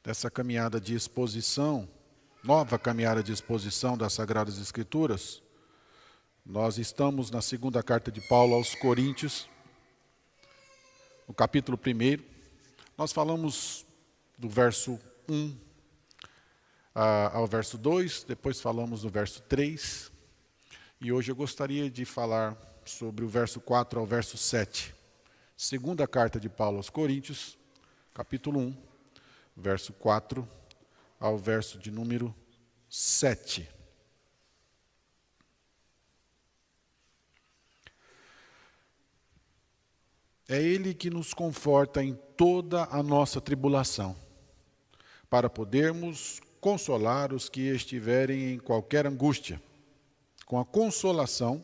dessa caminhada de exposição, nova caminhada de exposição das Sagradas Escrituras. Nós estamos na segunda carta de Paulo aos Coríntios, no capítulo 1. Nós falamos do verso 1 ao verso 2, depois falamos do verso 3, e hoje eu gostaria de falar sobre o verso 4 ao verso 7. Segunda carta de Paulo aos Coríntios, capítulo 1, verso 4 ao verso de número 7. É Ele que nos conforta em toda a nossa tribulação, para podermos consolar os que estiverem em qualquer angústia, com a consolação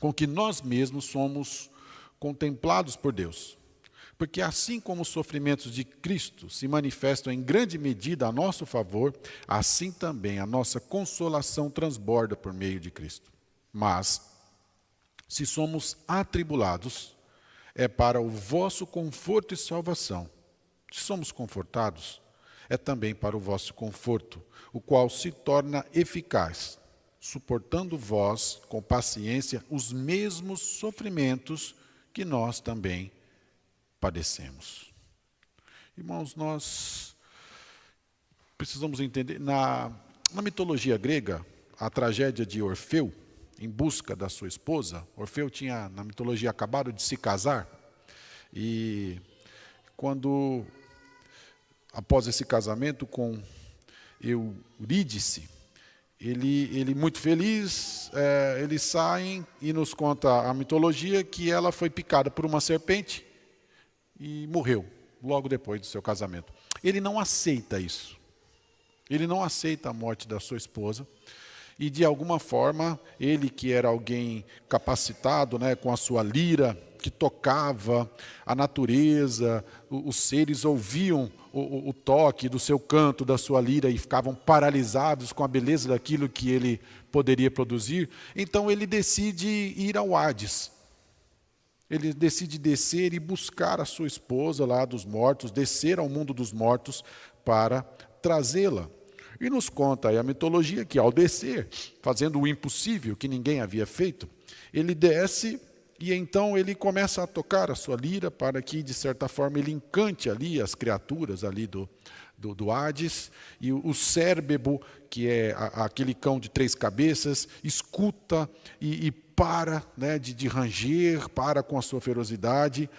com que nós mesmos somos contemplados por Deus. Porque assim como os sofrimentos de Cristo se manifestam em grande medida a nosso favor, assim também a nossa consolação transborda por meio de Cristo. Mas, se somos atribulados, é para o vosso conforto e salvação. Se somos confortados, é também para o vosso conforto, o qual se torna eficaz, suportando vós com paciência os mesmos sofrimentos que nós também padecemos. Irmãos, nós precisamos entender, na mitologia grega, a tragédia de Orfeu, em busca da sua esposa. Orfeu tinha, na mitologia, acabado de se casar, e quando, após esse casamento com Eurídice, ele muito feliz, eles saem e nos conta a mitologia que ela foi picada por uma serpente e morreu logo depois do seu casamento. Ele não aceita isso. Ele não aceita a morte da sua esposa. E, de alguma forma, ele que era alguém capacitado, com a sua lira, que tocava a natureza, os seres ouviam o toque do seu canto, da sua lira, e ficavam paralisados com a beleza daquilo que ele poderia produzir. Então ele decide ir ao Hades. Ele decide descer e buscar a sua esposa lá dos mortos, descer ao mundo dos mortos para trazê-la. E nos conta aí a mitologia que, ao descer, fazendo o impossível que ninguém havia feito, ele desce e então ele começa a tocar a sua lira para que, de certa forma, ele encante ali as criaturas ali do Hades. E o Cérbebo, que é aquele cão de 3 cabeças, escuta e para de ranger, para com a sua ferocidade.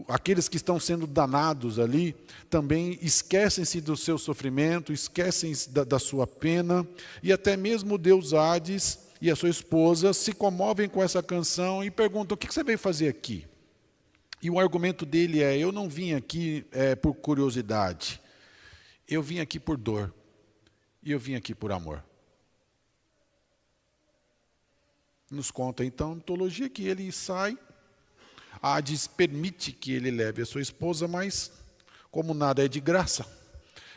Aqueles que estão sendo danados ali também esquecem-se do seu sofrimento, esquecem-se da sua pena, e até mesmo o deus Hades e a sua esposa se comovem com essa canção e perguntam: o que você veio fazer aqui? E o argumento dele é: eu não vim aqui por curiosidade, eu vim aqui por dor, e eu vim aqui por amor. Nos conta então a mitologia que ele sai. Hades permite que ele leve a sua esposa, mas como nada é de graça,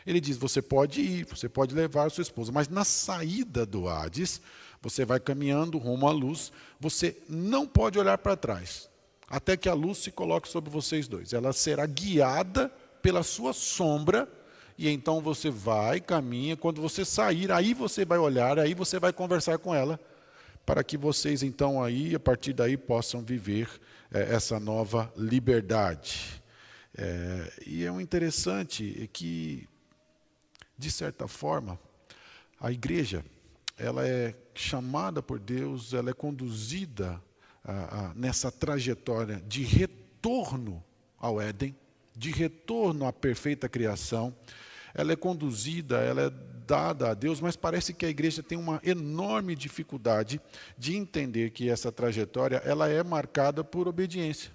ele diz: você pode ir, você pode levar a sua esposa, mas na saída do Hades, você vai caminhando rumo à luz, você não pode olhar para trás, até que a luz se coloque sobre vocês dois. Ela será guiada pela sua sombra, e então você vai, caminha, quando você sair, aí você vai olhar, aí você vai conversar com ela, para que vocês então aí, a partir daí, possam viver essa nova liberdade. E é um interessante que, de certa forma, a igreja, ela é chamada por Deus, ela é conduzida nessa trajetória de retorno ao Éden, de retorno à perfeita criação. Ela é conduzida, ela é dada a Deus, mas parece que a igreja tem uma enorme dificuldade de entender que essa trajetória ela é marcada por obediência.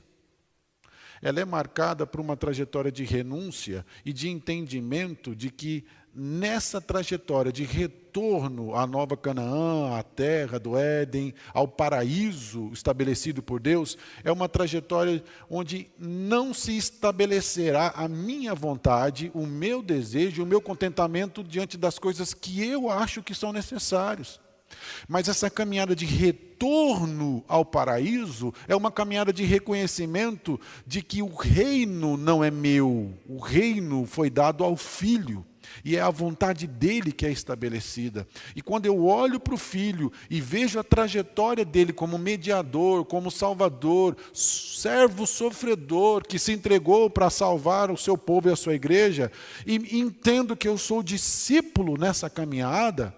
Ela é marcada por uma trajetória de renúncia e de entendimento de que nessa trajetória de retorno à nova Canaã, à terra do Éden, ao paraíso estabelecido por Deus, é uma trajetória onde não se estabelecerá a minha vontade, o meu desejo, o meu contentamento diante das coisas que eu acho que são necessários. Mas essa caminhada de retorno ao paraíso é uma caminhada de reconhecimento de que o reino não é meu, o reino foi dado ao Filho. E é a vontade dele que é estabelecida. E quando eu olho para o Filho e vejo a trajetória dele como mediador, como salvador, servo sofredor, que se entregou para salvar o seu povo e a sua igreja, e entendo que eu sou discípulo nessa caminhada,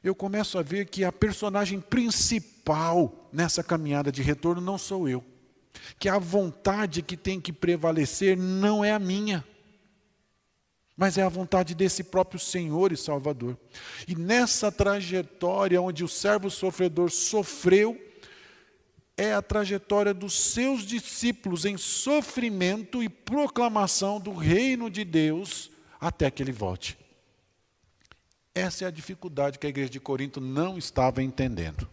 eu começo a ver que a personagem principal nessa caminhada de retorno não sou eu. Que a vontade que tem que prevalecer não é a minha, mas é a vontade desse próprio Senhor e Salvador. E nessa trajetória onde o servo sofredor sofreu, é a trajetória dos seus discípulos em sofrimento e proclamação do reino de Deus até que ele volte. Essa é a dificuldade que a igreja de Corinto não estava entendendo.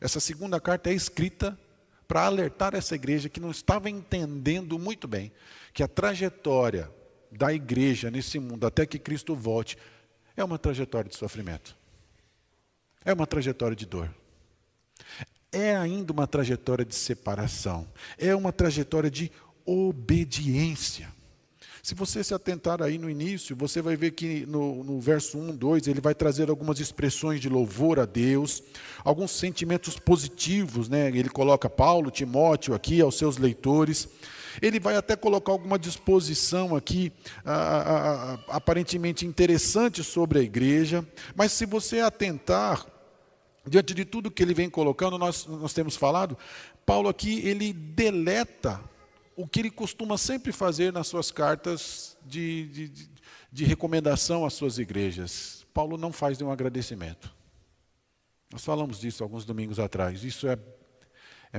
Essa segunda carta é escrita para alertar essa igreja que não estava entendendo muito bem que a trajetória da igreja nesse mundo até que Cristo volte é uma trajetória de sofrimento. É uma trajetória de dor. É ainda uma trajetória de separação. É uma trajetória de obediência. Se você se atentar aí no início, você vai ver que no verso 1, 2, ele vai trazer algumas expressões de louvor a Deus, alguns sentimentos positivos, né? Ele coloca Paulo, Timóteo aqui aos seus leitores. Ele vai até colocar alguma disposição aqui, aparentemente interessante sobre a igreja, mas se você atentar, diante de tudo que ele vem colocando, nós temos falado, Paulo aqui, ele deleta o que ele costuma sempre fazer nas suas cartas de recomendação às suas igrejas. Paulo não faz nenhum agradecimento. Nós falamos disso alguns domingos atrás. Isso é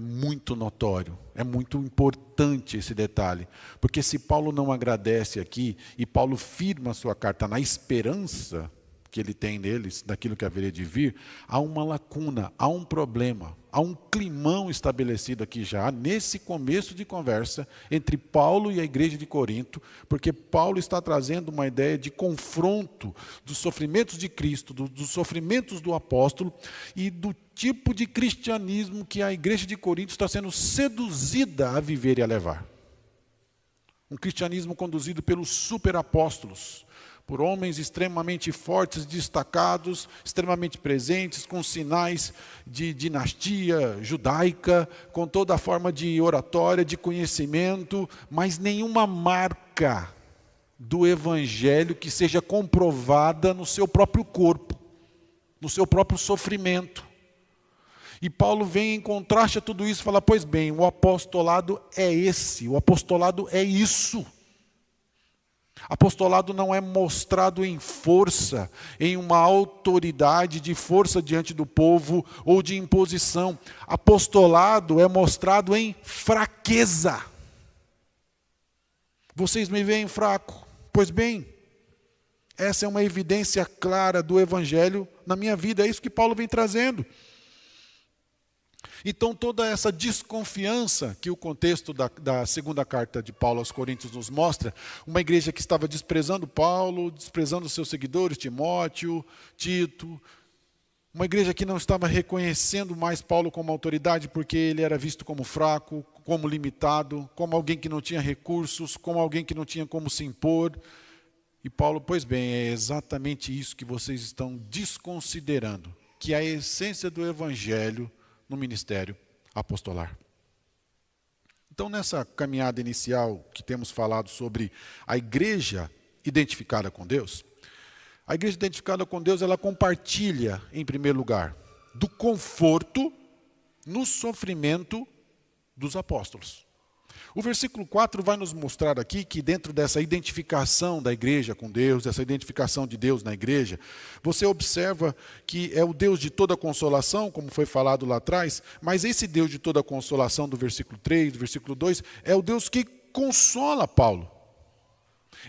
muito notório, é muito importante esse detalhe. Porque se Paulo não agradece aqui, e Paulo firma a sua carta na esperança que ele tem neles, daquilo que haveria de vir, há uma lacuna, há um problema, há um climão estabelecido aqui já, nesse começo de conversa, entre Paulo e a igreja de Corinto, porque Paulo está trazendo uma ideia de confronto dos sofrimentos de Cristo, dos sofrimentos do apóstolo, e do tipo de cristianismo que a igreja de Corinto está sendo seduzida a viver e a levar. Um cristianismo conduzido pelos superapóstolos, por homens extremamente fortes, destacados, extremamente presentes, com sinais de dinastia judaica, com toda a forma de oratória, de conhecimento, mas nenhuma marca do evangelho que seja comprovada no seu próprio corpo, no seu próprio sofrimento. E Paulo vem em contraste a tudo isso e fala, pois bem, o apostolado é esse, o apostolado é isso. Apostolado não é mostrado em força, em uma autoridade de força diante do povo ou de imposição. Apostolado é mostrado em fraqueza. Vocês me veem fraco? Pois bem, essa é uma evidência clara do Evangelho na minha vida, é isso que Paulo vem trazendo. Então toda essa desconfiança que o contexto da segunda carta de Paulo aos Coríntios nos mostra, uma igreja que estava desprezando Paulo, desprezando seus seguidores, Timóteo, Tito, uma igreja que não estava reconhecendo mais Paulo como autoridade porque ele era visto como fraco, como limitado, como alguém que não tinha recursos, como alguém que não tinha como se impor. E Paulo, pois bem, é exatamente isso que vocês estão desconsiderando, que é a essência do Evangelho no ministério apostolar. Então, nessa caminhada inicial que temos falado sobre a igreja identificada com Deus, a igreja identificada com Deus, ela compartilha, em primeiro lugar, do conforto no sofrimento dos apóstolos. O versículo 4 vai nos mostrar aqui que dentro dessa identificação da igreja com Deus, essa identificação de Deus na igreja, você observa que é o Deus de toda consolação, como foi falado lá atrás, mas esse Deus de toda consolação do versículo 3, do versículo 2, é o Deus que consola Paulo.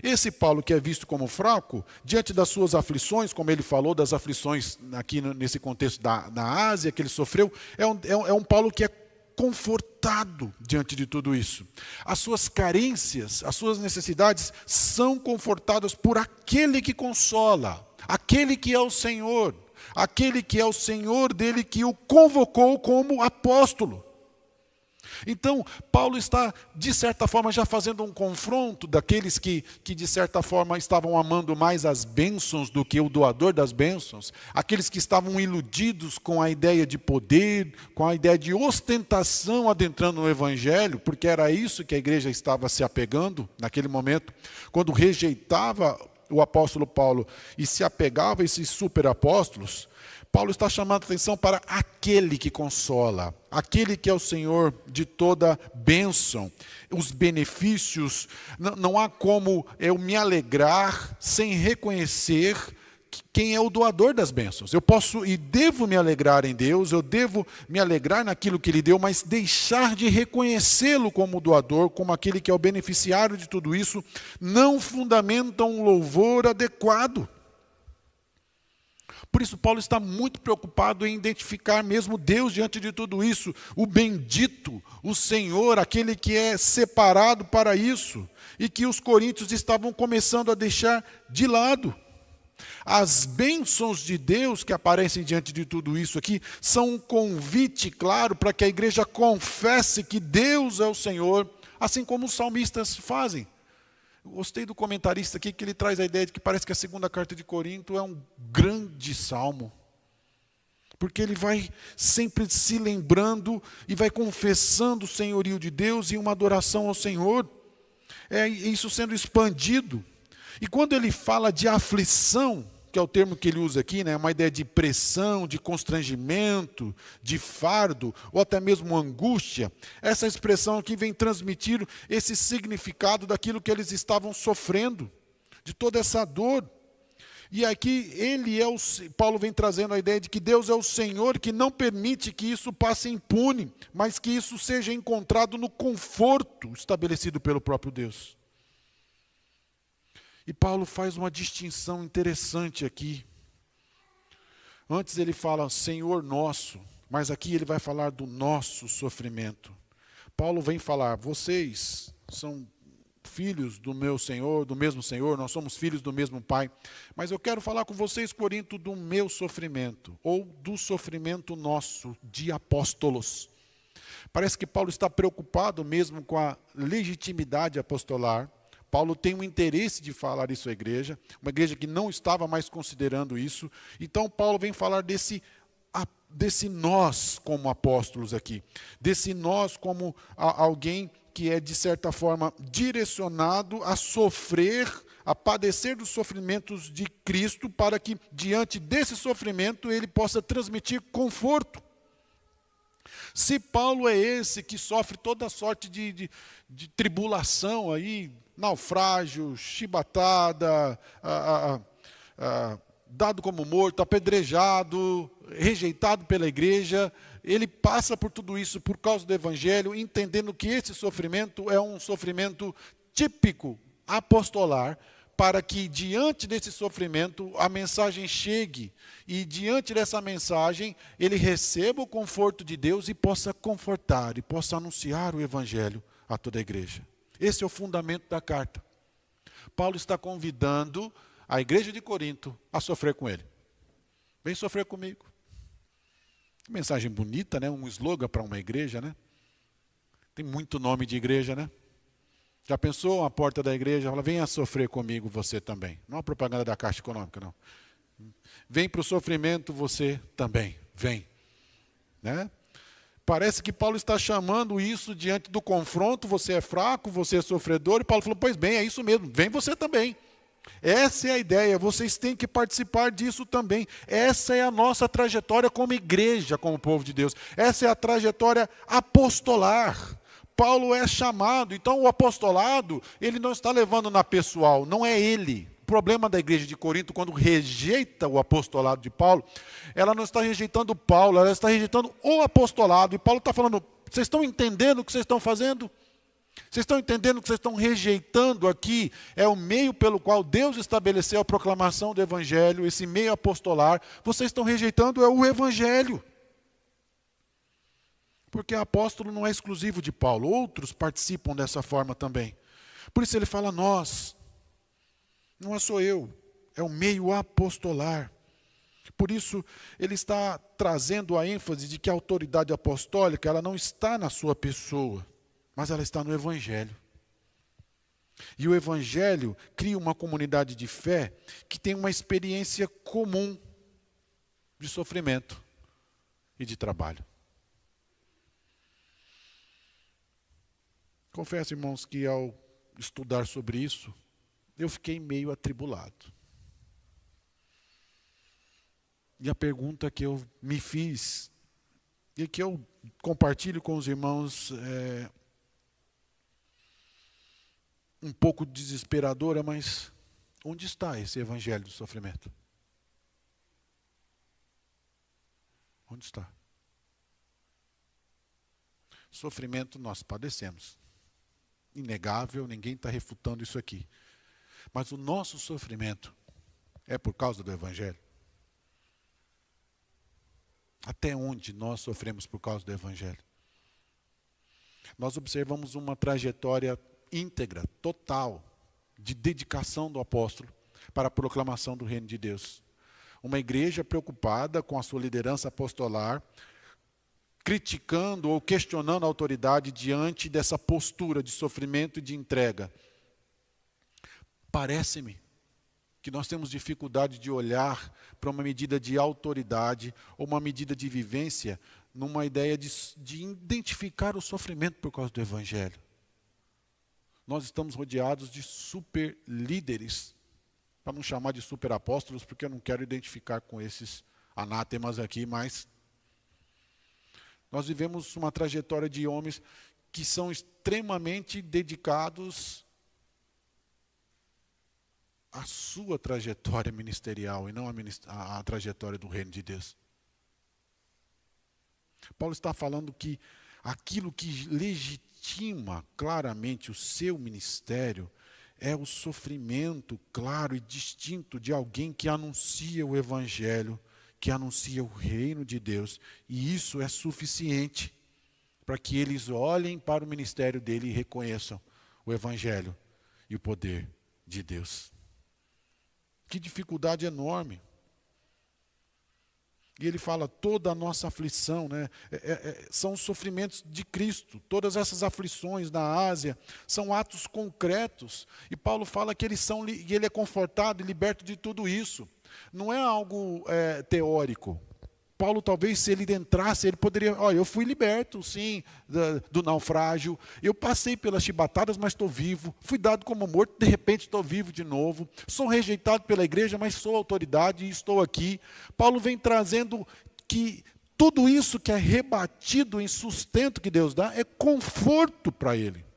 Esse Paulo que é visto como fraco, diante das suas aflições, como ele falou das aflições aqui nesse contexto da Ásia que ele sofreu, é um Paulo que é confortado diante de tudo isso. As suas carências, as suas necessidades são confortadas por aquele que consola, aquele que é o Senhor, aquele que é o Senhor dele que o convocou como apóstolo. Então, Paulo está, de certa forma, já fazendo um confronto daqueles que de certa forma, estavam amando mais as bênçãos do que o doador das bênçãos, aqueles que estavam iludidos com a ideia de poder, com a ideia de ostentação adentrando no Evangelho, porque era isso que a igreja estava se apegando naquele momento, quando rejeitava o apóstolo Paulo e se apegava a esses superapóstolos. Paulo está chamando a atenção para aquele que consola, aquele que é o Senhor de toda bênção, os benefícios. Não há como eu me alegrar sem reconhecer quem é o doador das bênçãos. Eu posso e devo me alegrar em Deus, eu devo me alegrar naquilo que Ele deu, mas deixar de reconhecê-lo como doador, como aquele que é o beneficiário de tudo isso, não fundamenta um louvor adequado. Por isso, Paulo está muito preocupado em identificar mesmo Deus diante de tudo isso, o bendito, o Senhor, aquele que é separado para isso, e que os coríntios estavam começando a deixar de lado. As bênçãos de Deus que aparecem diante de tudo isso aqui são um convite claro para que a igreja confesse que Deus é o Senhor, assim como os salmistas fazem. Gostei do comentarista aqui, que ele traz a ideia de que parece que a segunda carta de Corinto é um grande salmo. Porque ele vai sempre se lembrando e vai confessando o senhorio de Deus e uma adoração ao Senhor. É isso sendo expandido. E quando ele fala de aflição, que é o termo que ele usa aqui, né, uma ideia de pressão, de constrangimento, de fardo, ou até mesmo angústia, essa expressão aqui vem transmitir esse significado daquilo que eles estavam sofrendo, de toda essa dor. E aqui Paulo vem trazendo a ideia de que Deus é o Senhor que não permite que isso passe impune, mas que isso seja encontrado no conforto estabelecido pelo próprio Deus. E Paulo faz uma distinção interessante aqui. Antes ele fala Senhor nosso, mas aqui ele vai falar do nosso sofrimento. Paulo vem falar, vocês são filhos do meu Senhor, do mesmo Senhor, nós somos filhos do mesmo Pai. Mas eu quero falar com vocês, Corinto, do meu sofrimento, ou do sofrimento nosso, de apóstolos. Parece que Paulo está preocupado mesmo com a legitimidade apostolar. Paulo tem um interesse de falar isso à igreja, uma igreja que não estava mais considerando isso. Então Paulo vem falar desse nós como apóstolos aqui, desse nós como alguém que é de certa forma direcionado a sofrer, a padecer dos sofrimentos de Cristo, para que diante desse sofrimento ele possa transmitir conforto. Se Paulo é esse que sofre toda sorte de tribulação aí, naufrágio, chibatada, dado como morto, apedrejado, rejeitado pela igreja, ele passa por tudo isso por causa do Evangelho, entendendo que esse sofrimento é um sofrimento típico apostolar, para que diante desse sofrimento a mensagem chegue e diante dessa mensagem ele receba o conforto de Deus e possa confortar e possa anunciar o Evangelho a toda a igreja. Esse é o fundamento da carta. Paulo está convidando a igreja de Corinto a sofrer com ele. Vem sofrer comigo. Que mensagem bonita, né? Um slogan para uma igreja, né? Tem muito nome de igreja, né? Já pensou a porta da igreja? Fala, venha sofrer comigo você também. Não é uma propaganda da Caixa Econômica, não. Vem para o sofrimento você também. Vem. Né? Parece que Paulo está chamando isso diante do confronto, você é fraco, você é sofredor, e Paulo falou, pois bem, é isso mesmo, vem você também. Essa é a ideia, vocês têm que participar disso também. Essa é a nossa trajetória como igreja, como povo de Deus. Essa é a trajetória apostolar. Paulo é chamado, então o apostolado, ele não está levando na pessoal, não é ele. O problema da igreja de Corinto, quando rejeita o apostolado de Paulo, ela não está rejeitando Paulo, ela está rejeitando o apostolado. E Paulo está falando, vocês estão entendendo o que vocês estão fazendo? Vocês estão entendendo o que vocês estão rejeitando aqui? É o meio pelo qual Deus estabeleceu a proclamação do Evangelho, esse meio apostolar. Vocês estão rejeitando é o Evangelho. Porque apóstolo não é exclusivo de Paulo, outros participam dessa forma também. Por isso ele fala nós. Não é só eu, é o meio apostolar. Por isso, ele está trazendo a ênfase de que a autoridade apostólica ela não está na sua pessoa, mas ela está no Evangelho. E o Evangelho cria uma comunidade de fé que tem uma experiência comum de sofrimento e de trabalho. Confesso, irmãos, que ao estudar sobre isso, eu fiquei meio atribulado. E a pergunta que eu me fiz, e que eu compartilho com os irmãos, um pouco desesperadora, mas onde está esse evangelho do sofrimento? Onde está? Sofrimento nós padecemos. Inegável, ninguém está refutando isso aqui. Mas o nosso sofrimento é por causa do evangelho? Até onde nós sofremos por causa do evangelho? Nós observamos uma trajetória íntegra, total, de dedicação do apóstolo para a proclamação do reino de Deus. Uma igreja preocupada com a sua liderança apostolar, criticando ou questionando a autoridade diante dessa postura de sofrimento e de entrega. Parece-me que nós temos dificuldade de olhar para uma medida de autoridade ou uma medida de vivência numa ideia de identificar o sofrimento por causa do evangelho. Nós estamos rodeados de super líderes, para não chamar de super apóstolos, porque eu não quero identificar com esses anátemas aqui, mas nós vivemos uma trajetória de homens que são extremamente dedicados à sua trajetória ministerial e não à trajetória do reino de Deus. Paulo está falando que aquilo que legitima claramente o seu ministério é o sofrimento claro e distinto de alguém que anuncia o evangelho, que anuncia o reino de Deus. E isso é suficiente para que eles olhem para o ministério dele e reconheçam o evangelho e o poder de Deus. Que dificuldade enorme. E ele fala, toda a nossa aflição, né, são os sofrimentos de Cristo. Todas essas aflições na Ásia são atos concretos. E Paulo fala que ele é confortado e liberto de tudo isso. Não é algo teórico. Paulo, talvez, se ele entrasse, ele poderia... eu fui liberto, sim, do naufrágio. Eu passei pelas chibatadas, mas estou vivo. Fui dado como morto, de repente estou vivo de novo. Sou rejeitado pela igreja, mas sou autoridade e estou aqui. Paulo vem trazendo que tudo isso que é rebatido em sustento que Deus dá, é conforto para ele.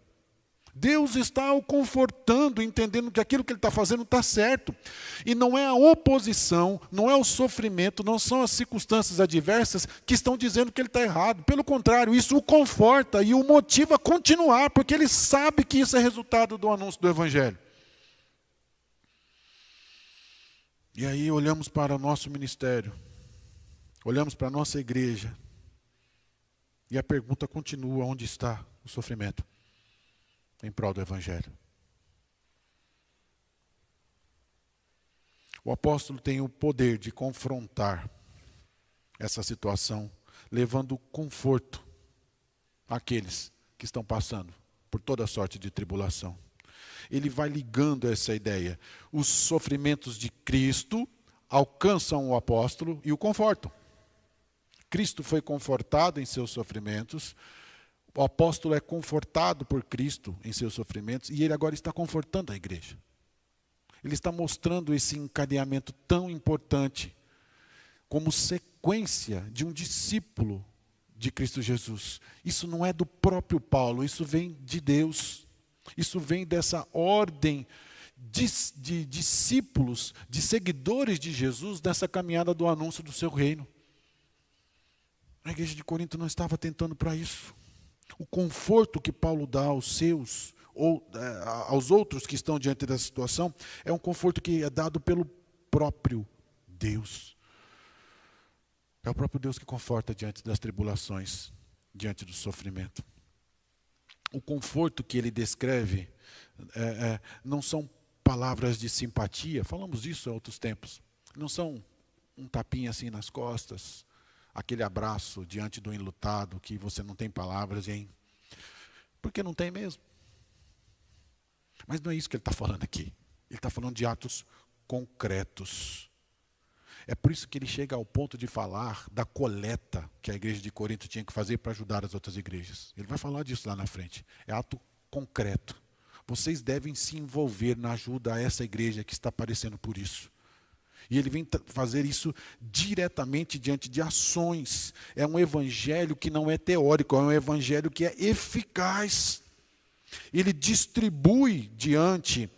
Deus está o confortando, entendendo que aquilo que ele está fazendo está certo. E não é a oposição, não é o sofrimento, não são as circunstâncias adversas que estão dizendo que ele está errado. Pelo contrário, isso o conforta e o motiva a continuar, porque ele sabe que isso é resultado do anúncio do evangelho. E aí olhamos para o nosso ministério, olhamos para a nossa igreja, e a pergunta continua, onde está o sofrimento? Em prol do evangelho. O apóstolo tem o poder de confrontar essa situação, levando conforto àqueles que estão passando por toda sorte de tribulação. Ele vai ligando essa ideia. Os sofrimentos de Cristo alcançam o apóstolo e o confortam. Cristo foi confortado em seus sofrimentos. O apóstolo é confortado por Cristo em seus sofrimentos e ele agora está confortando a igreja. Ele está mostrando esse encadeamento tão importante como sequência de um discípulo de Cristo Jesus. Isso não é do próprio Paulo, isso vem de Deus. Isso vem dessa ordem de discípulos, de seguidores de Jesus nessa caminhada do anúncio do seu reino. A igreja de Corinto não estava tentando para isso. O conforto que Paulo dá aos seus, ou aos outros que estão diante dessa situação, é um conforto que é dado pelo próprio Deus. É o próprio Deus que conforta diante das tribulações, diante do sofrimento. O conforto que ele descreve não são palavras de simpatia, falamos disso em outros tempos, não são um tapinha assim nas costas, aquele abraço diante do enlutado que você não tem palavras, hein? Porque não tem mesmo. Mas não é isso que ele está falando aqui. Ele está falando de atos concretos. É por isso que ele chega ao ponto de falar da coleta que a igreja de Corinto tinha que fazer para ajudar as outras igrejas. Ele vai falar disso lá na frente. É ato concreto. Vocês devem se envolver na ajuda a essa igreja que está padecendo por isso. E ele vem fazer isso diretamente diante de ações. É um evangelho que não é teórico, é um evangelho que é eficaz. Ele distribui diante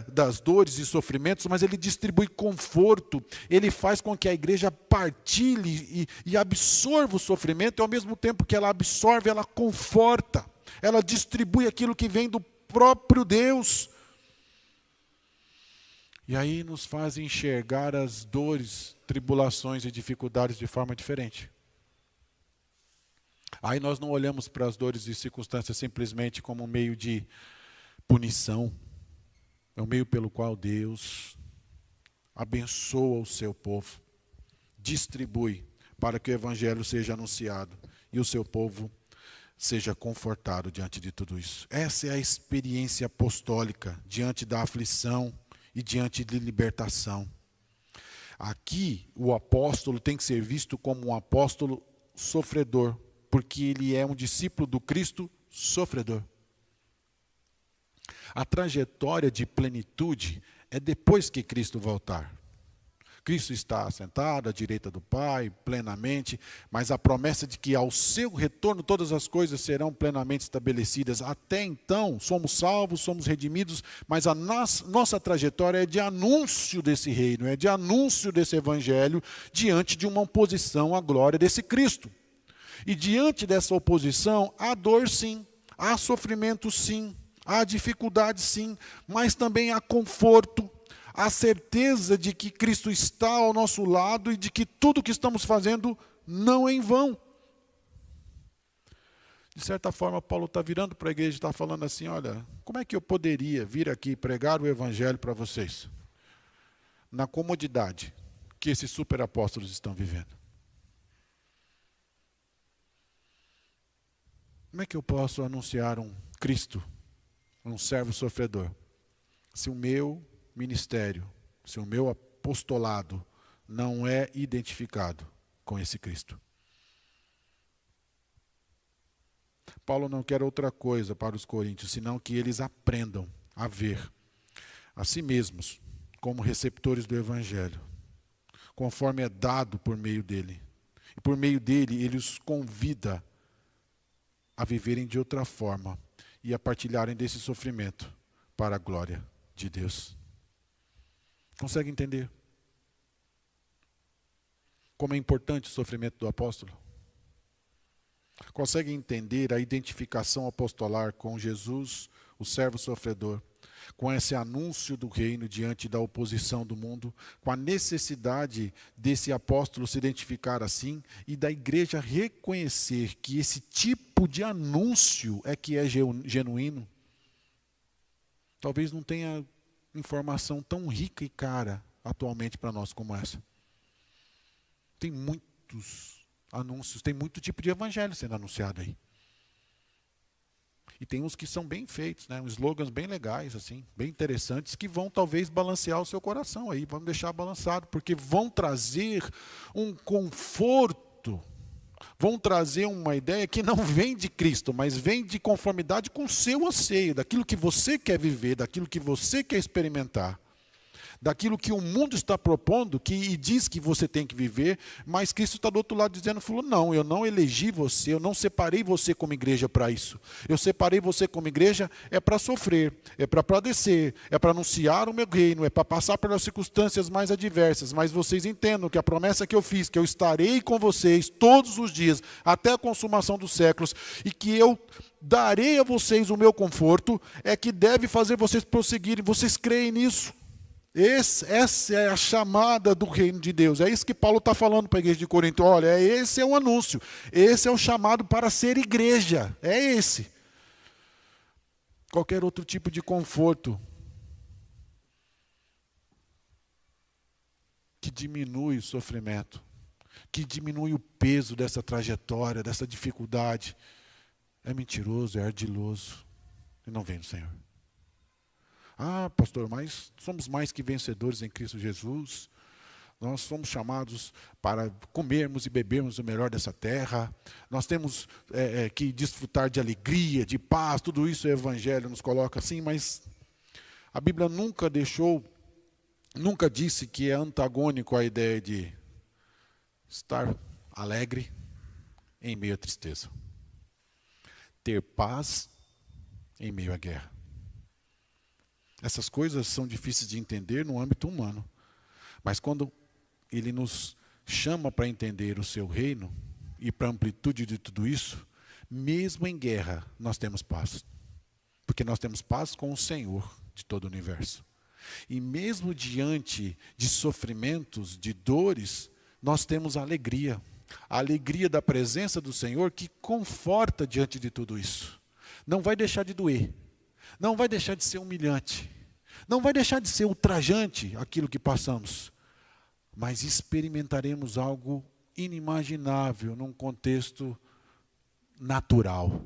das dores e sofrimentos, mas ele distribui conforto. Ele faz com que a igreja partilhe e absorva o sofrimento, e ao mesmo tempo que ela absorve, ela conforta. Ela distribui aquilo que vem do próprio Deus. E aí nos faz enxergar as dores, tribulações e dificuldades de forma diferente. Aí nós não olhamos para as dores e circunstâncias simplesmente como um meio de punição. É um meio pelo qual Deus abençoa o seu povo, distribui para que o evangelho seja anunciado e o seu povo seja confortado diante de tudo isso. Essa é a experiência apostólica diante da aflição e diante de libertação. Aqui o apóstolo tem que ser visto como um apóstolo sofredor, porque ele é um discípulo do Cristo sofredor. A trajetória de plenitude é depois que Cristo voltar. Cristo está sentado à direita do Pai, plenamente, mas a promessa de que ao seu retorno todas as coisas serão plenamente estabelecidas. Até então, somos salvos, somos redimidos, mas a nossa trajetória é de anúncio desse reino, é de anúncio desse evangelho diante de uma oposição à glória desse Cristo. E diante dessa oposição, há dor sim, há sofrimento sim, há dificuldade sim, mas também há conforto, há certeza de que Cristo está ao nosso lado e de que tudo o que estamos fazendo não é em vão. De certa forma, Paulo está virando para a igreja e está falando assim, olha, como é que eu poderia vir aqui pregar o evangelho para vocês? Na comodidade que esses superapóstolos estão vivendo. Como é que eu posso anunciar um Cristo, um servo sofredor, se o meu ministério, se o meu apostolado não é identificado com esse Cristo? Paulo não quer outra coisa para os coríntios, senão que eles aprendam a ver a si mesmos como receptores do evangelho, conforme é dado por meio dele. E por meio dele, ele os convida a viverem de outra forma e a partilharem desse sofrimento para a glória de Deus. Consegue entender como é importante o sofrimento do apóstolo? Consegue entender a identificação apostolar com Jesus, o servo sofredor, com esse anúncio do reino diante da oposição do mundo, com a necessidade desse apóstolo se identificar assim e da igreja reconhecer que esse tipo de anúncio é que é genuíno? Talvez não tenha informação tão rica e cara atualmente para nós como essa. Tem muitos anúncios, tem muito tipo de evangelho sendo anunciado aí. E tem uns que são bem feitos, né? Uns slogans bem legais, assim, bem interessantes, que vão talvez balancear o seu coração aí, vão deixar balançado, porque vão trazer um conforto, vão trazer uma ideia que não vem de Cristo, mas vem de conformidade com o seu anseio, daquilo que você quer viver, daquilo que você quer experimentar. Daquilo que o mundo está propondo e diz que você tem que viver, mas Cristo está do outro lado dizendo, falou, não, eu não elegi você, eu não separei você como igreja para isso. Eu separei você como igreja é para sofrer, é para padecer, é para anunciar o meu reino, é para passar pelas circunstâncias mais adversas, mas vocês entendam que a promessa que eu fiz, que eu estarei com vocês todos os dias, até a consumação dos séculos, e que eu darei a vocês o meu conforto, é que deve fazer vocês prosseguirem. Vocês creem nisso? Essa é a chamada do reino de Deus. É isso que Paulo está falando para a igreja de Corinto. Olha, esse é o anúncio. Esse é o chamado para ser igreja. É esse. Qualquer outro tipo de conforto que diminui o sofrimento, que diminui o peso dessa trajetória, dessa dificuldade, é mentiroso, é ardiloso e não vem do Senhor. Ah, pastor, mas somos mais que vencedores em Cristo Jesus. Nós somos chamados para comermos e bebermos o melhor dessa terra. Nós temos que desfrutar de alegria, de paz. Tudo isso o Evangelho nos coloca assim, mas a Bíblia nunca disse que é antagônico à ideia de estar alegre em meio à tristeza. Ter paz em meio à guerra. Essas coisas são difíceis de entender no âmbito humano. Mas quando Ele nos chama para entender o seu reino e para a amplitude de tudo isso, mesmo em guerra, nós temos paz. Porque nós temos paz com o Senhor de todo o universo. E mesmo diante de sofrimentos, de dores, nós temos alegria. A alegria da presença do Senhor que conforta diante de tudo isso. Não vai deixar de doer. Não vai deixar de ser humilhante. Não vai deixar de ser ultrajante aquilo que passamos. Mas experimentaremos algo inimaginável num contexto natural.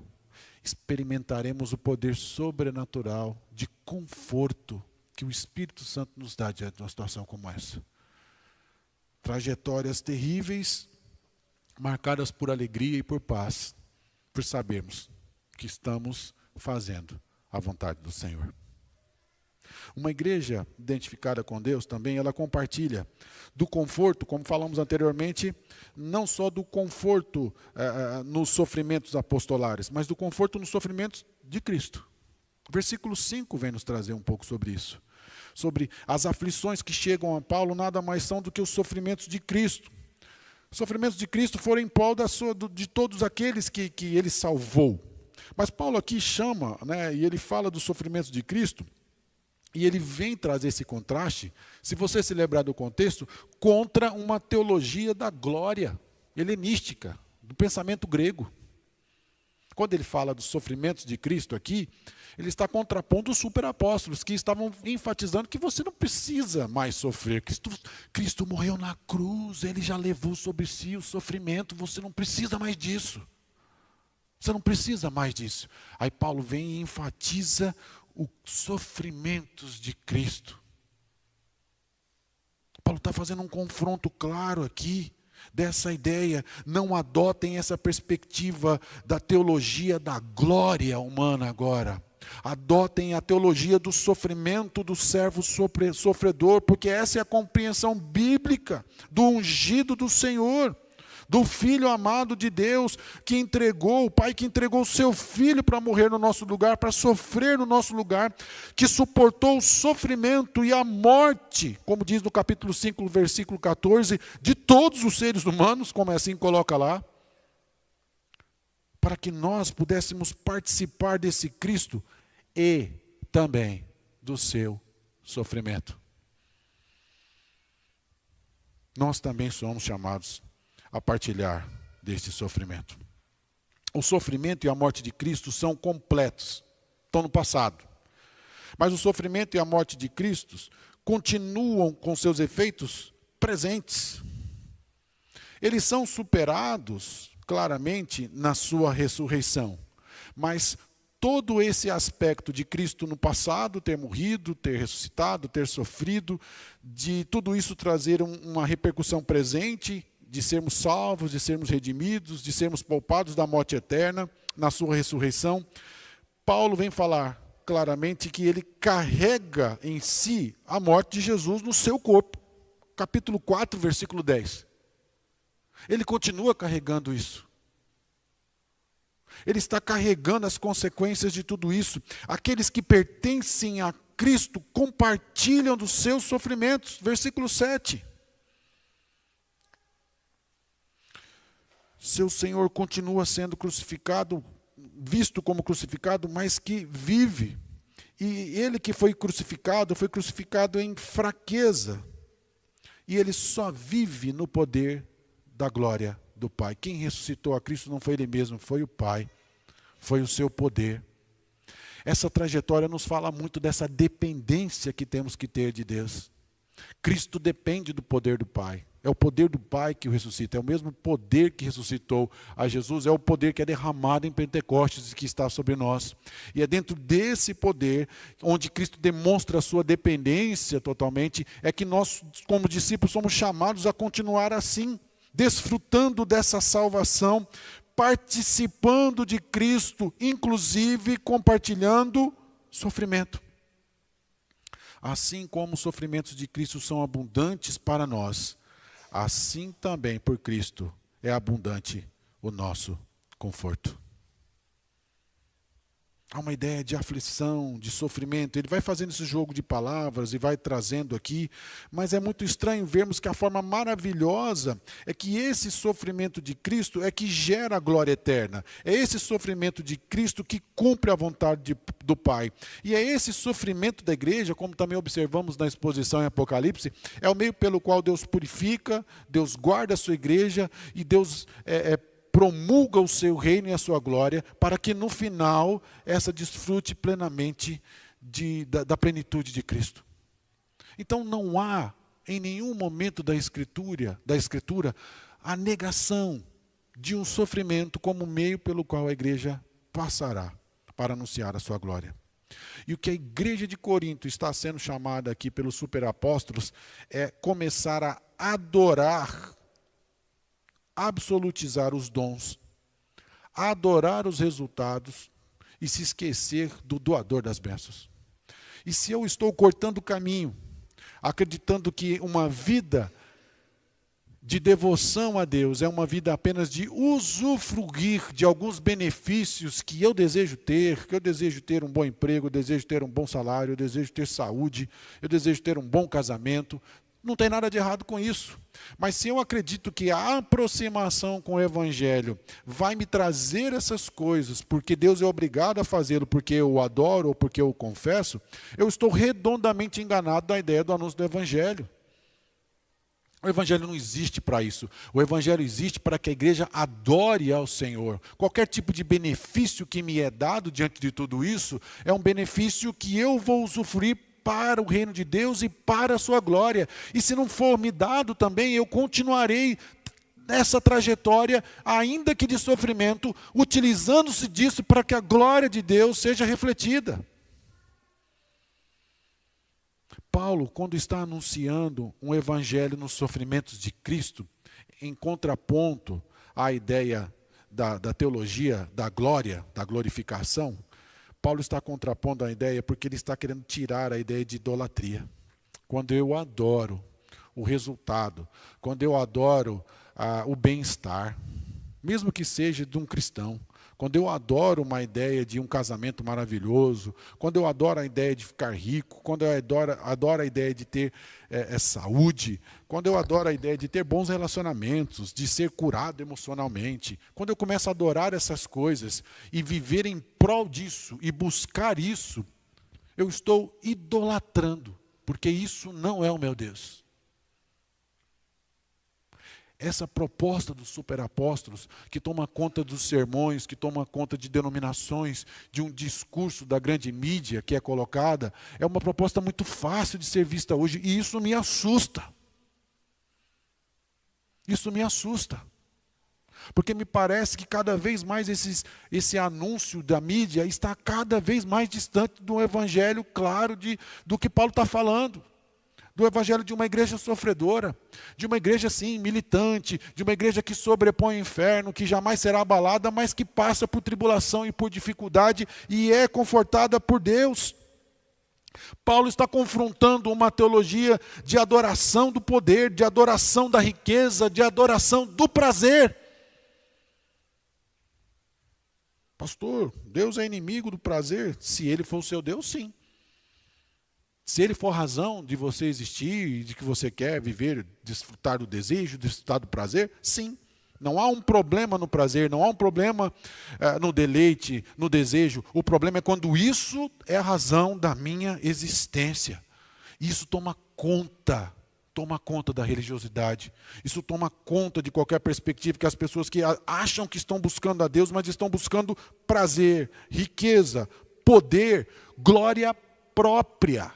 Experimentaremos o poder sobrenatural de conforto que o Espírito Santo nos dá diante de uma situação como essa. Trajetórias terríveis, marcadas por alegria e por paz, por sabermos que estamos fazendo a vontade do Senhor. Uma igreja identificada com Deus também, ela compartilha do conforto, como falamos anteriormente, não só do conforto nos sofrimentos apostolares, mas do conforto nos sofrimentos de Cristo. O versículo 5 vem nos trazer um pouco sobre isso. Sobre as aflições que chegam a Paulo, nada mais são do que os sofrimentos de Cristo. Os sofrimentos de Cristo foram em prol de todos aqueles que ele salvou. Mas Paulo aqui chama, e ele fala dos sofrimentos de Cristo, e ele vem trazer esse contraste, se você se lembrar do contexto, contra uma teologia da glória helenística, do pensamento grego. Quando ele fala dos sofrimentos de Cristo aqui, ele está contrapondo os superapóstolos, que estavam enfatizando que você não precisa mais sofrer. Cristo morreu na cruz, ele já levou sobre si o sofrimento, você não precisa mais disso. Você não precisa mais disso. Aí Paulo vem e enfatiza os sofrimentos de Cristo. Paulo está fazendo um confronto claro aqui dessa ideia. Não adotem essa perspectiva da teologia da glória humana agora. Adotem a teologia do sofrimento do servo sofredor, porque essa é a compreensão bíblica do ungido do Senhor. Do Filho amado de Deus, o Pai que entregou o seu Filho para morrer no nosso lugar, para sofrer no nosso lugar, que suportou o sofrimento e a morte, como diz no capítulo 5, versículo 14, de todos os seres humanos, como assim coloca lá, para que nós pudéssemos participar desse Cristo e também do seu sofrimento. Nós também somos chamados a partilhar deste sofrimento. O sofrimento e a morte de Cristo são completos, estão no passado. Mas o sofrimento e a morte de Cristo continuam com seus efeitos presentes. Eles são superados claramente na sua ressurreição. Mas todo esse aspecto de Cristo no passado, ter morrido, ter ressuscitado, ter sofrido, de tudo isso trazer uma repercussão presente, de sermos salvos, de sermos redimidos, de sermos poupados da morte eterna, na sua ressurreição, Paulo vem falar claramente que ele carrega em si a morte de Jesus no seu corpo. Capítulo 4, versículo 10. Ele continua carregando isso. Ele está carregando as consequências de tudo isso. Aqueles que pertencem a Cristo compartilham dos seus sofrimentos. Versículo 7. Seu Senhor continua sendo crucificado, visto como crucificado, mas que vive. E ele que foi crucificado em fraqueza. E ele só vive no poder da glória do Pai. Quem ressuscitou a Cristo não foi ele mesmo, foi o Pai. Foi o seu poder. Essa trajetória nos fala muito dessa dependência que temos que ter de Deus. Cristo depende do poder do Pai. É o poder do Pai que o ressuscita, é o mesmo poder que ressuscitou a Jesus, é o poder que é derramado em Pentecostes e que está sobre nós. E é dentro desse poder, onde Cristo demonstra a sua dependência totalmente, é que nós, como discípulos, somos chamados a continuar assim, desfrutando dessa salvação, participando de Cristo, inclusive compartilhando sofrimento. Assim como os sofrimentos de Cristo são abundantes para nós, assim também por Cristo é abundante o nosso conforto. Há uma ideia de aflição, de sofrimento. Ele vai fazendo esse jogo de palavras e vai trazendo aqui, mas é muito estranho vermos que a forma maravilhosa é que esse sofrimento de Cristo é que gera a glória eterna. É esse sofrimento de Cristo que cumpre a vontade do Pai. E é esse sofrimento da igreja, como também observamos na exposição em Apocalipse, é o meio pelo qual Deus purifica, Deus guarda a sua igreja e Deus promulga o seu reino e a sua glória, para que no final essa desfrute plenamente da plenitude de Cristo. Então não há em nenhum momento da Escritura a negação de um sofrimento como meio pelo qual a igreja passará para anunciar a sua glória. E o que a igreja de Corinto está sendo chamada aqui pelos superapóstolos é começar a adorar, absolutizar os dons, adorar os resultados e se esquecer do doador das bênçãos. E se eu estou cortando o caminho, acreditando que uma vida de devoção a Deus é uma vida apenas de usufruir de alguns benefícios que eu desejo ter um bom emprego, eu desejo ter um bom salário, eu desejo ter saúde, eu desejo ter um bom casamento, não tem nada de errado com isso. Mas se eu acredito que a aproximação com o Evangelho vai me trazer essas coisas, porque Deus é obrigado a fazê-lo, porque eu o adoro ou porque eu o confesso, eu estou redondamente enganado da ideia do anúncio do Evangelho. O Evangelho não existe para isso. O Evangelho existe para que a igreja adore ao Senhor. Qualquer tipo de benefício que me é dado diante de tudo isso, é um benefício que eu vou usufruir para o reino de Deus e para a sua glória. E se não for me dado também, eu continuarei nessa trajetória, ainda que de sofrimento, utilizando-se disso para que a glória de Deus seja refletida. Paulo, quando está anunciando um evangelho nos sofrimentos de Cristo, em contraponto à ideia da teologia da glória, da glorificação, Paulo está contrapondo a ideia porque ele está querendo tirar a ideia de idolatria. Quando eu adoro o resultado, quando eu adoro o bem-estar, mesmo que seja de um cristão, quando eu adoro uma ideia de um casamento maravilhoso, quando eu adoro a ideia de ficar rico, quando eu adoro a ideia de ter saúde, quando eu adoro a ideia de ter bons relacionamentos, de ser curado emocionalmente, quando eu começo a adorar essas coisas e viver em prol disso e buscar isso, eu estou idolatrando, porque isso não é o meu Deus. Essa proposta dos superapóstolos, que toma conta dos sermões, que toma conta de denominações, de um discurso da grande mídia que é colocada, é uma proposta muito fácil de ser vista hoje, e isso me assusta. Isso me assusta. Porque me parece que cada vez mais esse anúncio da mídia está cada vez mais distante do evangelho claro do que Paulo está falando. Do evangelho de uma igreja sofredora, de uma igreja, sim, militante, de uma igreja que sobrepõe o inferno, que jamais será abalada, mas que passa por tribulação e por dificuldade e é confortada por Deus. Paulo está confrontando uma teologia de adoração do poder, de adoração da riqueza, de adoração do prazer. Pastor, Deus é inimigo do prazer? Se ele for o seu Deus, sim. Se ele for a razão de você existir e de que você quer viver, desfrutar do desejo, desfrutar do prazer, sim. Não há um problema no prazer, não há um problema no deleite, no desejo. O problema é quando isso é a razão da minha existência. Isso toma conta da religiosidade. Isso toma conta de qualquer perspectiva que as pessoas que acham que estão buscando a Deus, mas estão buscando prazer, riqueza, poder, glória própria.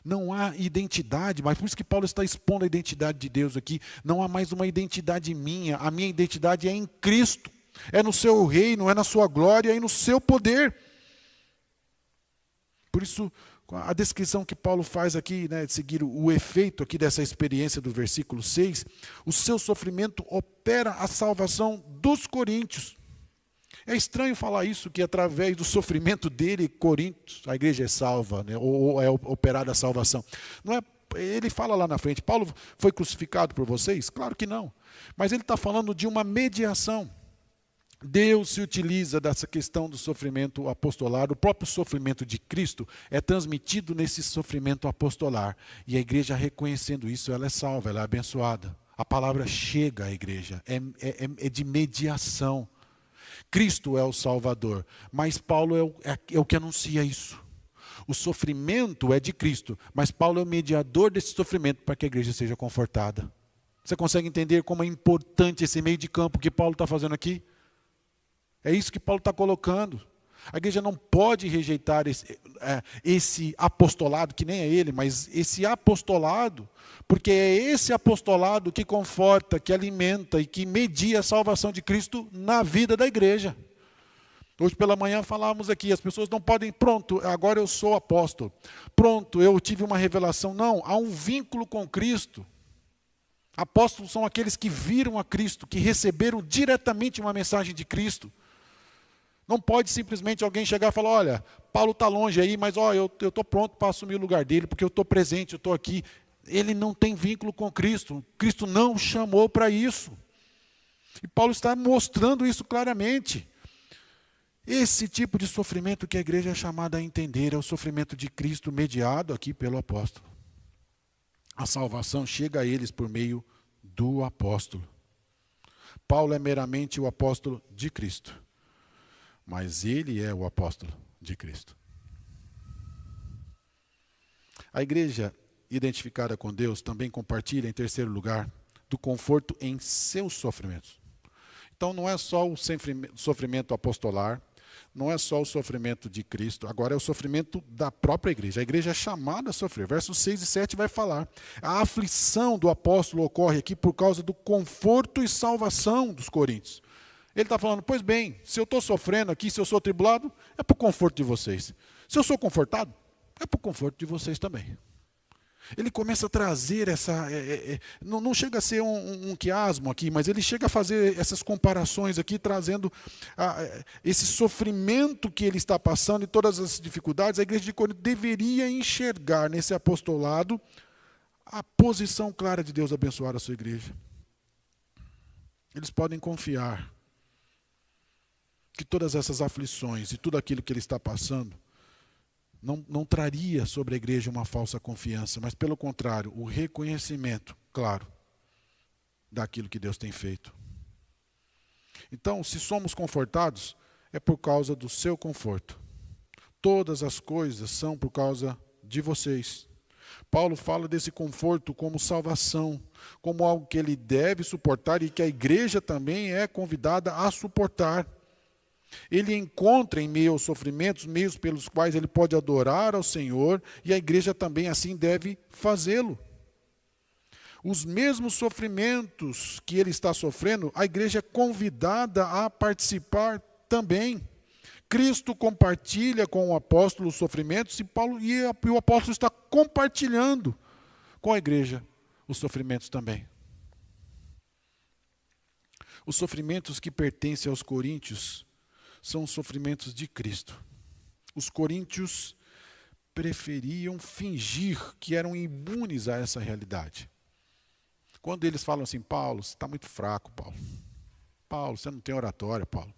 Não há identidade, mas por isso que Paulo está expondo a identidade de Deus aqui. Não há mais uma identidade minha, a minha identidade é em Cristo. É no seu reino, é na sua glória, é no seu poder. Por isso, a descrição que Paulo faz aqui, né, de seguir o efeito aqui dessa experiência do versículo 6, o seu sofrimento opera a salvação dos coríntios. É estranho falar isso, que através do sofrimento dele, Coríntios, a igreja é salva, né, ou é operada a salvação. Não é, ele fala lá na frente, Paulo foi crucificado por vocês? Claro que não. Mas ele está falando de uma mediação. Deus se utiliza dessa questão do sofrimento apostolar. O próprio sofrimento de Cristo é transmitido nesse sofrimento apostolar. E a igreja, reconhecendo isso, ela é salva, ela é abençoada. A palavra chega à igreja, é de mediação. Cristo é o Salvador, mas Paulo é o que anuncia isso. O sofrimento é de Cristo, mas Paulo é o mediador desse sofrimento para que a igreja seja confortada. Você consegue entender como é importante esse meio de campo que Paulo está fazendo aqui? É isso que Paulo está colocando. A igreja não pode rejeitar esse apostolado, que nem é ele, mas esse apostolado, porque é esse apostolado que conforta, que alimenta e que media a salvação de Cristo na vida da igreja. Hoje pela manhã falávamos aqui, as pessoas não podem, pronto, agora eu sou apóstolo, pronto, eu tive uma revelação. Não, há um vínculo com Cristo. Apóstolos são aqueles que viram a Cristo, que receberam diretamente uma mensagem de Cristo. Não pode simplesmente alguém chegar e falar, olha, Paulo está longe aí, mas eu estou pronto para assumir o lugar dele, porque eu estou presente, eu estou aqui. Ele não tem vínculo com Cristo. Cristo não o chamou para isso. E Paulo está mostrando isso claramente. Esse tipo de sofrimento que a igreja é chamada a entender é o sofrimento de Cristo mediado aqui pelo apóstolo. A salvação chega a eles por meio do apóstolo. Paulo é meramente o apóstolo de Cristo. Mas ele é o apóstolo de Cristo. A igreja identificada com Deus também compartilha, em terceiro lugar, do conforto em seus sofrimentos. Então não é só o sofrimento apostolar, não é só o sofrimento de Cristo, agora é o sofrimento da própria igreja. A igreja é chamada a sofrer. Versos 6 e 7 vai falar. A aflição do apóstolo ocorre aqui por causa do conforto e salvação dos coríntios. Ele está falando, pois bem, se eu estou sofrendo aqui, se eu sou tribulado, é por conforto de vocês. Se eu sou confortado, é por conforto de vocês também. Ele começa a trazer não chega a ser um quiasmo aqui, mas ele chega a fazer essas comparações aqui, trazendo esse sofrimento que ele está passando e todas as dificuldades. A igreja de Corinto deveria enxergar nesse apostolado a posição clara de Deus abençoar a sua igreja. Eles podem confiar que todas essas aflições e tudo aquilo que ele está passando não traria sobre a igreja uma falsa confiança, mas pelo contrário, o reconhecimento, claro, daquilo que Deus tem feito. Então, se somos confortados, é por causa do seu conforto. Todas as coisas são por causa de vocês. Paulo fala desse conforto como salvação, como algo que ele deve suportar e que a igreja também é convidada a suportar. Ele encontra em meio aos sofrimentos meios pelos quais ele pode adorar ao Senhor e a igreja também assim deve fazê-lo. Os mesmos sofrimentos que ele está sofrendo, a igreja é convidada a participar também. Cristo compartilha com o apóstolo os sofrimentos e o apóstolo está compartilhando com a igreja os sofrimentos também. Os sofrimentos que pertencem aos coríntios são os sofrimentos de Cristo. Os coríntios preferiam fingir que eram imunes a essa realidade. Quando eles falam assim, Paulo, você está muito fraco, Paulo. Paulo, você não tem oratória, Paulo.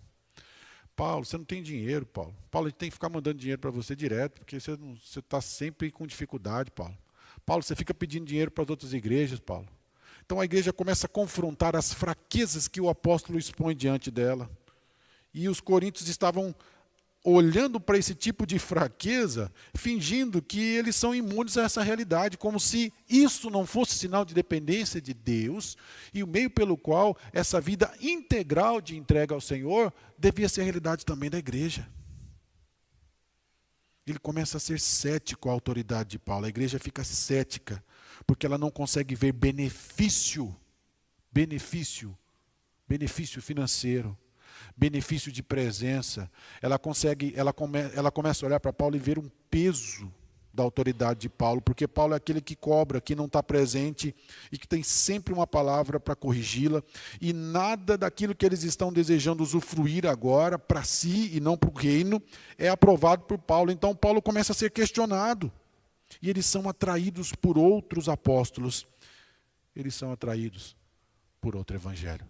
Paulo, você não tem dinheiro, Paulo. Paulo, a gente tem que ficar mandando dinheiro para você direto, porque você está sempre com dificuldade, Paulo. Paulo, você fica pedindo dinheiro para as outras igrejas, Paulo. Então a igreja começa a confrontar as fraquezas que o apóstolo expõe diante dela. E os coríntios estavam olhando para esse tipo de fraqueza, fingindo que eles são imunes a essa realidade, como se isso não fosse sinal de dependência de Deus, e o meio pelo qual essa vida integral de entrega ao Senhor devia ser a realidade também da igreja. Ele começa a ser cético à autoridade de Paulo. A igreja fica cética, porque ela não consegue ver benefício financeiro, benefício de presença. Ela começa a olhar para Paulo e ver um peso da autoridade de Paulo, porque Paulo é aquele que cobra, que não está presente e que tem sempre uma palavra para corrigi-la, e nada daquilo que eles estão desejando usufruir agora para si e não para o reino é aprovado por Paulo. Então Paulo começa a ser questionado, e eles são atraídos por outros apóstolos, eles são atraídos por outro evangelho.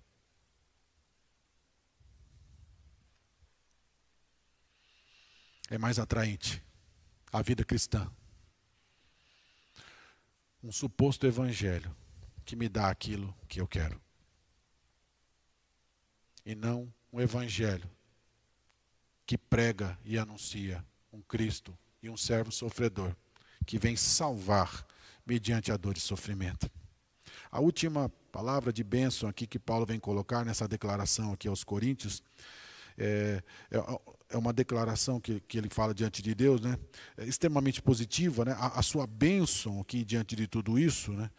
É mais atraente a vida cristã um suposto evangelho que me dá aquilo que eu quero, e não um evangelho que prega e anuncia um Cristo e um servo sofredor que vem salvar mediante a dor e sofrimento. A última palavra de bênção aqui que Paulo vem colocar nessa declaração aqui aos Coríntios é uma declaração que ele fala diante de Deus, né? É extremamente positiva, né? A sua bênção aqui diante de tudo isso, né?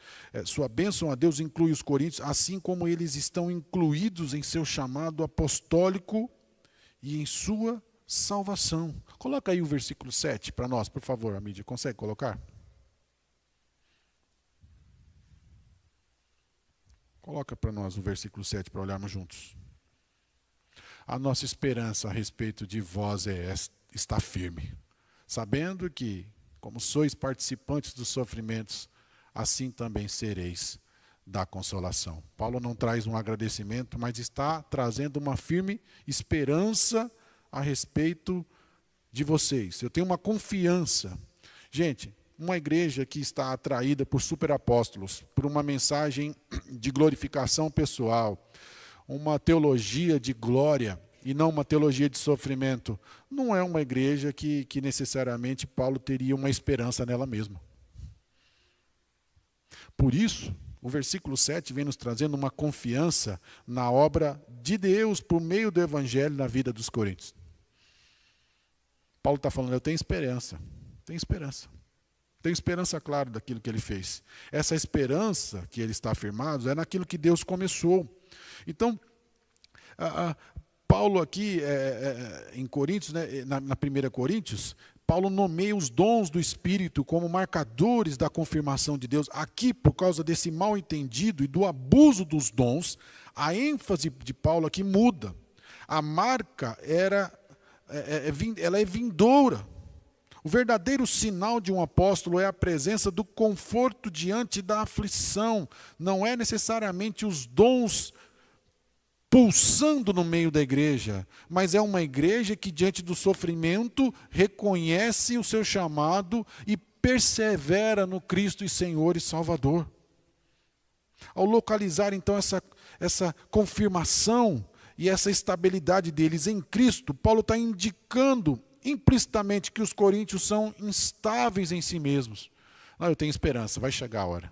Sua bênção a Deus inclui os coríntios, assim como eles estão incluídos em seu chamado apostólico e em sua salvação. Coloca aí o versículo 7 para nós, por favor, Amídia. Consegue colocar? Coloca para nós o versículo 7 para olharmos juntos. A nossa esperança a respeito de vós está firme, sabendo que, como sois participantes dos sofrimentos, assim também sereis da consolação. Paulo não traz um agradecimento, mas está trazendo uma firme esperança a respeito de vocês. Eu tenho uma confiança. Gente, uma igreja que está atraída por superapóstolos, por uma mensagem de glorificação pessoal, uma teologia de glória e não uma teologia de sofrimento, não é uma igreja que necessariamente Paulo teria uma esperança nela mesma. Por isso, o versículo 7 vem nos trazendo uma confiança na obra de Deus por meio do evangelho na vida dos coríntios. Paulo está falando, eu tenho esperança, tenho esperança. Tenho esperança, claro, daquilo que ele fez. Essa esperança que ele está afirmado é naquilo que Deus começou. Então, Paulo aqui, em Coríntios, né, na 1 Coríntios, Paulo nomeia os dons do Espírito como marcadores da confirmação de Deus. Aqui, por causa desse mal entendido e do abuso dos dons, a ênfase de Paulo aqui muda. A marca ela é vindoura. O verdadeiro sinal de um apóstolo é a presença do conforto diante da aflição. Não é necessariamente os dons pulsando no meio da igreja, mas é uma igreja que, diante do sofrimento, reconhece o seu chamado e persevera no Cristo e Senhor e Salvador. Ao localizar, então, essa confirmação e essa estabilidade deles em Cristo, Paulo está indicando implicitamente que os coríntios são instáveis em si mesmos. Não, eu tenho esperança, vai chegar a hora.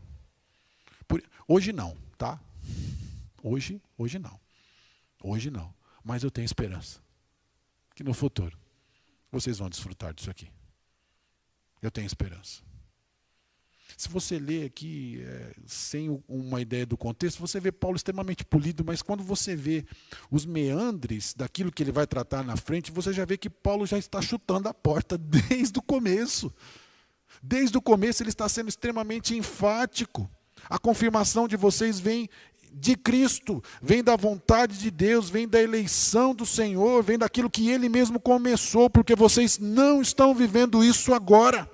Hoje não, tá? Hoje não. Hoje não. Mas eu tenho esperança que no futuro vocês vão desfrutar disso aqui. Eu tenho esperança. Se você lê aqui sem uma ideia do contexto, você vê Paulo extremamente polido, mas quando você vê os meandres daquilo que ele vai tratar na frente, você já vê que Paulo já está chutando a porta desde o começo. Desde o começo ele está sendo extremamente enfático. A confirmação de vocês vem de Cristo, vem da vontade de Deus, vem da eleição do Senhor, vem daquilo que Ele mesmo começou, porque vocês não estão vivendo isso agora.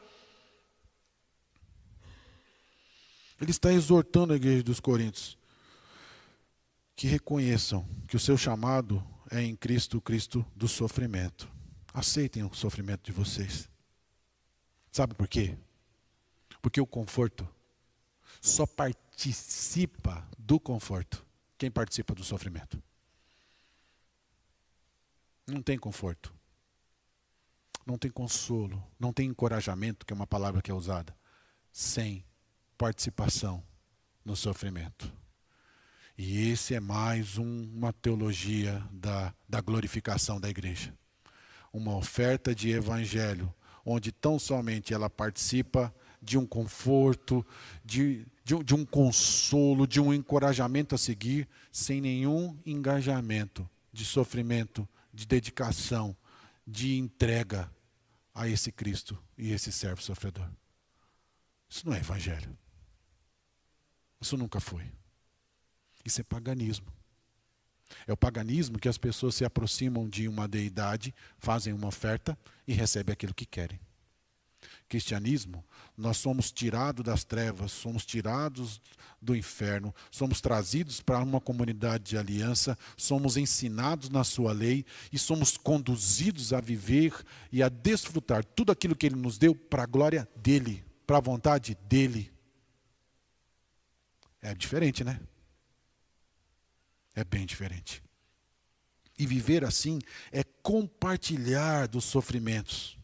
Ele está exortando a igreja dos Coríntios que reconheçam que o seu chamado é em Cristo, o Cristo do sofrimento. Aceitem o sofrimento de vocês. Sabe por quê? Porque o conforto só participa do conforto quem participa do sofrimento. Não tem conforto, não tem consolo, não tem encorajamento, que é uma palavra que é usada, sem participação no sofrimento. E esse é mais uma teologia da glorificação da igreja. Uma oferta de evangelho, onde tão somente ela participa de um conforto, de um consolo, de um encorajamento a seguir, sem nenhum engajamento de sofrimento, de dedicação, de entrega a esse Cristo e esse servo sofredor. Isso não é evangelho. Isso nunca foi. Isso é paganismo. É o paganismo que as pessoas se aproximam de uma deidade, fazem uma oferta e recebem aquilo que querem. Cristianismo, nós somos tirados das trevas, somos tirados do inferno, somos trazidos para uma comunidade de aliança, somos ensinados na sua lei e somos conduzidos a viver e a desfrutar tudo aquilo que Ele nos deu para a glória dEle, para a vontade dEle. É diferente, né? É bem diferente. E viver assim é compartilhar dos sofrimentos.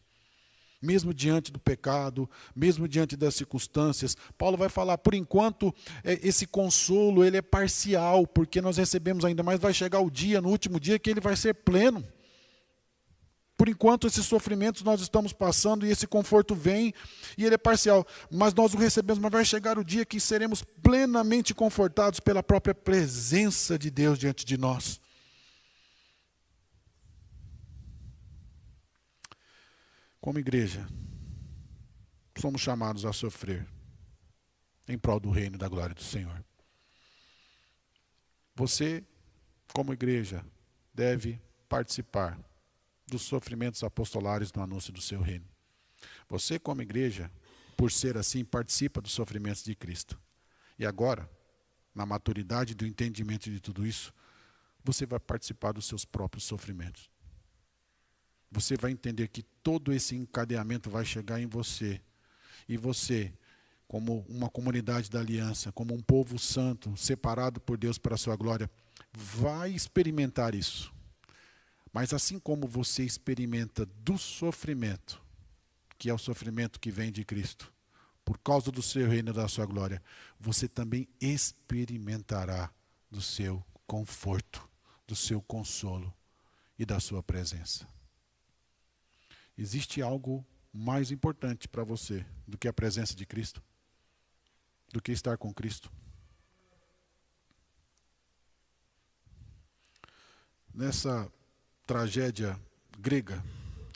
Mesmo diante do pecado, mesmo diante das circunstâncias. Paulo vai falar, por enquanto, esse consolo ele é parcial, porque nós recebemos ainda, mas vai chegar o dia, no último dia, que ele vai ser pleno. Por enquanto, esses sofrimentos nós estamos passando e esse conforto vem e ele é parcial. Mas nós o recebemos, mas vai chegar o dia que seremos plenamente confortados pela própria presença de Deus diante de nós. Como igreja, somos chamados a sofrer em prol do reino e da glória do Senhor. Você, como igreja, deve participar dos sofrimentos apostolares no anúncio do seu reino. Você, como igreja, por ser assim, participa dos sofrimentos de Cristo. E agora, na maturidade do entendimento de tudo isso, você vai participar dos seus próprios sofrimentos. Você vai entender que todo esse encadeamento vai chegar em você. E você, como uma comunidade da aliança, como um povo santo, separado por Deus para a sua glória, vai experimentar isso. Mas assim como você experimenta do sofrimento, que é o sofrimento que vem de Cristo, por causa do seu reino e da sua glória, você também experimentará do seu conforto, do seu consolo e da sua presença. Existe algo mais importante para você do que a presença de Cristo? Do que estar com Cristo? Nessa tragédia grega,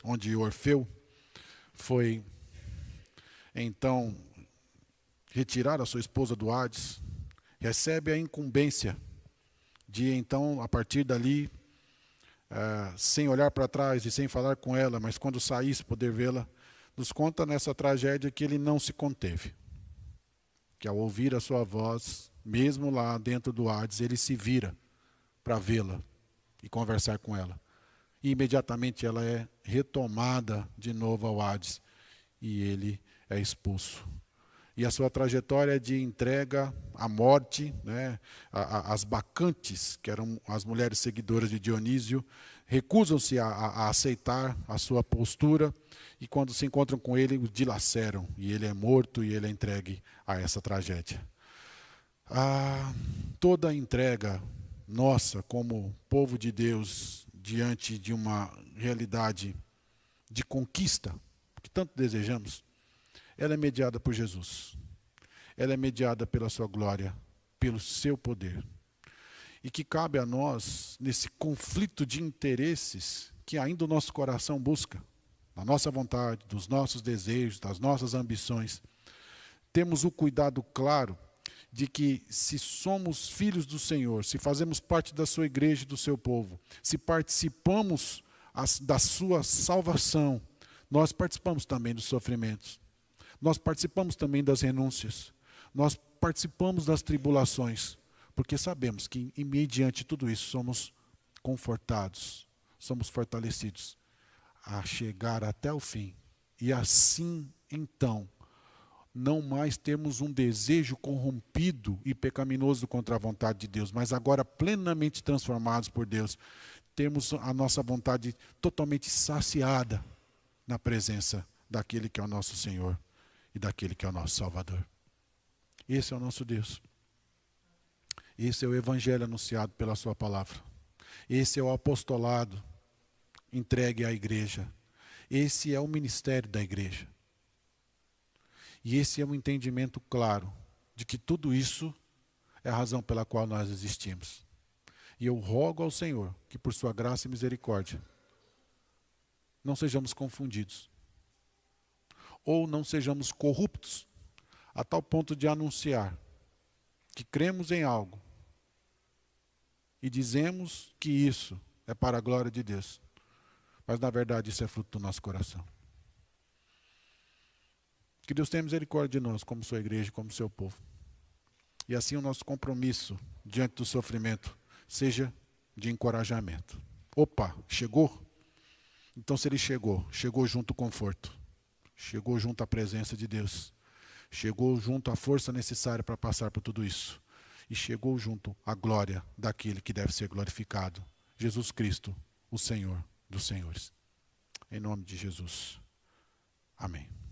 onde Orfeu foi então retirar a sua esposa do Hades, recebe a incumbência de então, a partir dali, sem olhar para trás e sem falar com ela, mas quando saísse poder vê-la, nos conta nessa tragédia que ele não se conteve. Que ao ouvir a sua voz, mesmo lá dentro do Hades, ele se vira para vê-la e conversar com ela. E imediatamente ela é retomada de novo ao Hades e ele é expulso. E a sua trajetória de entrega à morte, né, as bacantes, que eram as mulheres seguidoras de Dionísio, recusam-se a aceitar a sua postura e quando se encontram com ele, o dilaceram. E ele é morto e ele é entregue a essa tragédia. Toda a entrega nossa como povo de Deus diante de uma realidade de conquista, que tanto desejamos, ela é mediada por Jesus. Ela é mediada pela sua glória, pelo seu poder. E que cabe a nós, nesse conflito de interesses que ainda o nosso coração busca, da nossa vontade, dos nossos desejos, das nossas ambições, temos o cuidado claro de que se somos filhos do Senhor, se fazemos parte da sua igreja e do seu povo, se participamos da sua salvação, nós participamos também dos sofrimentos. Nós participamos também das renúncias. Nós participamos das tribulações. Porque sabemos que, mediante tudo isso, somos confortados, somos fortalecidos a chegar até o fim. E assim, então, não mais temos um desejo corrompido e pecaminoso contra a vontade de Deus, mas agora plenamente transformados por Deus. Temos a nossa vontade totalmente saciada na presença daquele que é o nosso Senhor e daquele que é o nosso Salvador. Esse é o nosso Deus. Esse é o evangelho anunciado pela sua palavra. Esse é o apostolado entregue à igreja. Esse é o ministério da igreja. E esse é um entendimento claro de que tudo isso é a razão pela qual nós existimos. E eu rogo ao Senhor que, por sua graça e misericórdia, não sejamos confundidos. Ou não sejamos corruptos a tal ponto de anunciar que cremos em algo e dizemos que isso é para a glória de Deus. Mas, na verdade, isso é fruto do nosso coração. Que Deus tenha misericórdia de nós, como sua igreja, como seu povo. E assim o nosso compromisso diante do sofrimento seja de encorajamento. Opa, chegou? Então, se ele chegou, chegou junto o conforto. Chegou junto a presença de Deus. Chegou junto a força necessária para passar por tudo isso. E chegou junto a glória daquele que deve ser glorificado. Jesus Cristo, o Senhor dos senhores. Em nome de Jesus. Amém.